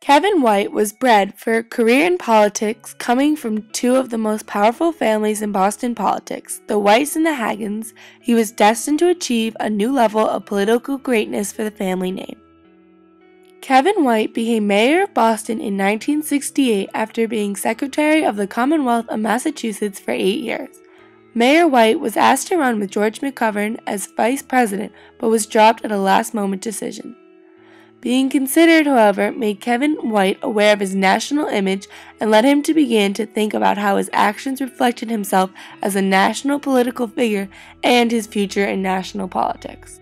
Kevin White was bred for a career in politics, coming from two of the most powerful families in Boston politics, the Whites and the Haggans. He was destined to achieve a new level of political greatness for the family name. Kevin White became mayor of Boston in 1968 after being Secretary of the Commonwealth of Massachusetts for 8 years. Mayor White was asked to run with George McGovern as vice president, but was dropped at a last-moment decision. Being considered, however, made Kevin White aware of his national image and led him to begin to think about how his actions reflected himself as a national political figure and his future in national politics.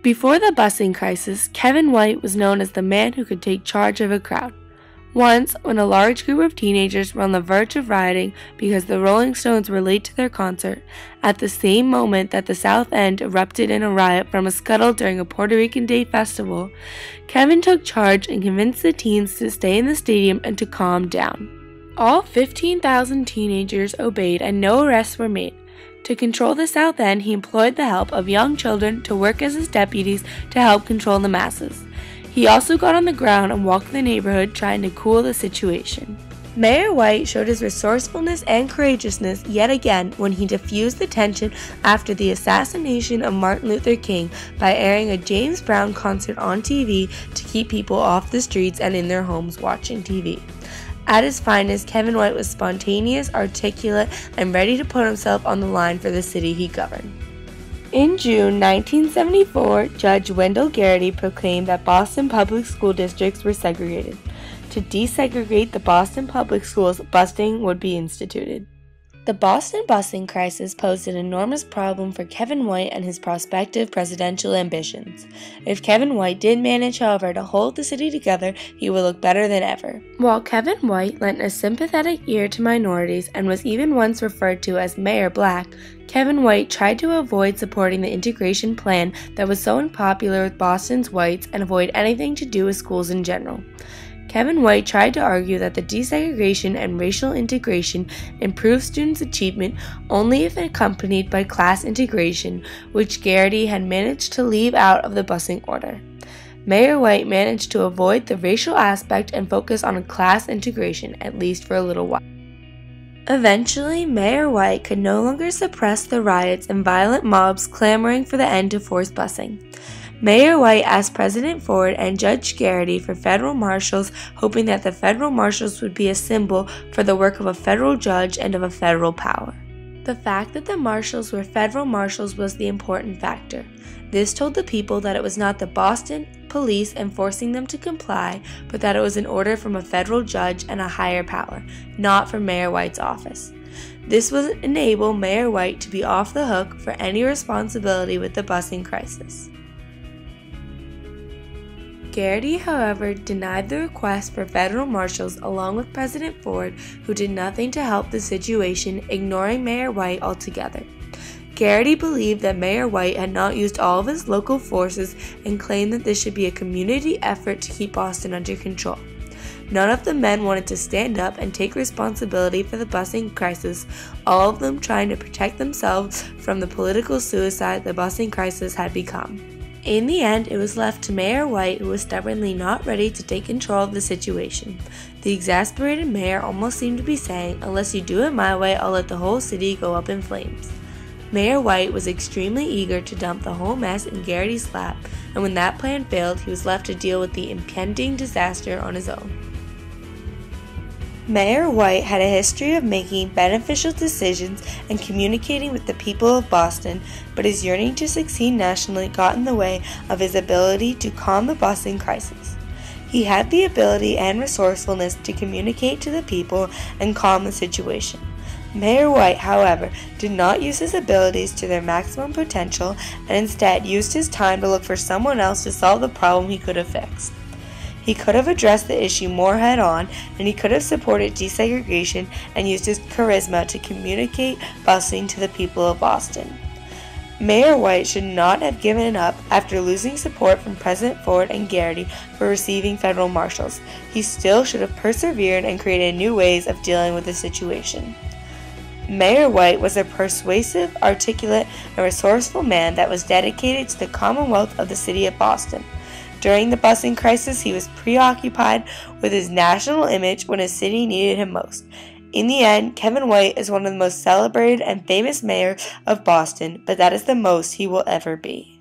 Before the busing crisis, Kevin White was known as the man who could take charge of a crowd. Once, when a large group of teenagers were on the verge of rioting because the Rolling Stones were late to their concert, at the same moment that the South End erupted in a riot from a scuttle during a Puerto Rican Day festival, Kevin took charge and convinced the teens to stay in the stadium and to calm down. All 15,000 teenagers obeyed and no arrests were made. To control the South End, he employed the help of young children to work as his deputies to help control the masses. He also got on the ground and walked the neighborhood trying to cool the situation. Mayor White showed his resourcefulness and courageousness yet again when he diffused the tension after the assassination of Martin Luther King by airing a James Brown concert on TV to keep people off the streets and in their homes watching TV. At his finest, Kevin White was spontaneous, articulate, and ready to put himself on the line for the city he governed. In June 1974, Judge Wendell Garrity proclaimed that Boston public school districts were segregated. To desegregate the Boston public schools, busing would be instituted. The Boston busing crisis posed an enormous problem for Kevin White and his prospective presidential ambitions. If Kevin White did manage, however, to hold the city together, he would look better than ever. While Kevin White lent a sympathetic ear to minorities and was even once referred to as Mayor Black, Kevin White tried to avoid supporting the integration plan that was so unpopular with Boston's whites and avoid anything to do with schools in general. Kevin White tried to argue that the desegregation and racial integration improved students' achievement only if accompanied by class integration, which Garrity had managed to leave out of the busing order. Mayor White managed to avoid the racial aspect and focus on class integration, at least for a little while. Eventually, Mayor White could no longer suppress the riots and violent mobs clamoring for the end of forced busing. Mayor White asked President Ford and Judge Garrity for federal marshals, hoping that the federal marshals would be a symbol for the work of a federal judge and of a federal power. The fact that the marshals were federal marshals was the important factor. This told the people that it was not the Boston police enforcing them to comply, but that it was an order from a federal judge and a higher power, not from Mayor White's office. This would enable Mayor White to be off the hook for any responsibility with the busing crisis. Garrity, however, denied the request for federal marshals along with President Ford, who did nothing to help the situation, ignoring Mayor White altogether. Garrity believed that Mayor White had not used all of his local forces and claimed that this should be a community effort to keep Boston under control. None of the men wanted to stand up and take responsibility for the busing crisis, all of them trying to protect themselves from the political suicide the busing crisis had become. In the end, it was left to Mayor White, who was stubbornly not ready to take control of the situation. The exasperated mayor almost seemed to be saying, "Unless you do it my way, I'll let the whole city go up in flames." Mayor White was extremely eager to dump the whole mess in Garrity's lap, and when that plan failed, he was left to deal with the impending disaster on his own. Mayor White had a history of making beneficial decisions and communicating with the people of Boston, but his yearning to succeed nationally got in the way of his ability to calm the busing crisis. He had the ability and resourcefulness to communicate to the people and calm the situation. Mayor White, however, did not use his abilities to their maximum potential and instead used his time to look for someone else to solve the problem he could have fixed. He could have addressed the issue more head-on, and he could have supported desegregation and used his charisma to communicate busing to the people of Boston. Mayor White should not have given up after losing support from President Ford and Garrity for receiving federal marshals. He still should have persevered and created new ways of dealing with the situation. Mayor White was a persuasive, articulate, and resourceful man that was dedicated to the Commonwealth of the city of Boston. During the busing crisis, he was preoccupied with his national image when his city needed him most. In the end, Kevin White is one of the most celebrated and famous mayors of Boston, but that is the most he will ever be.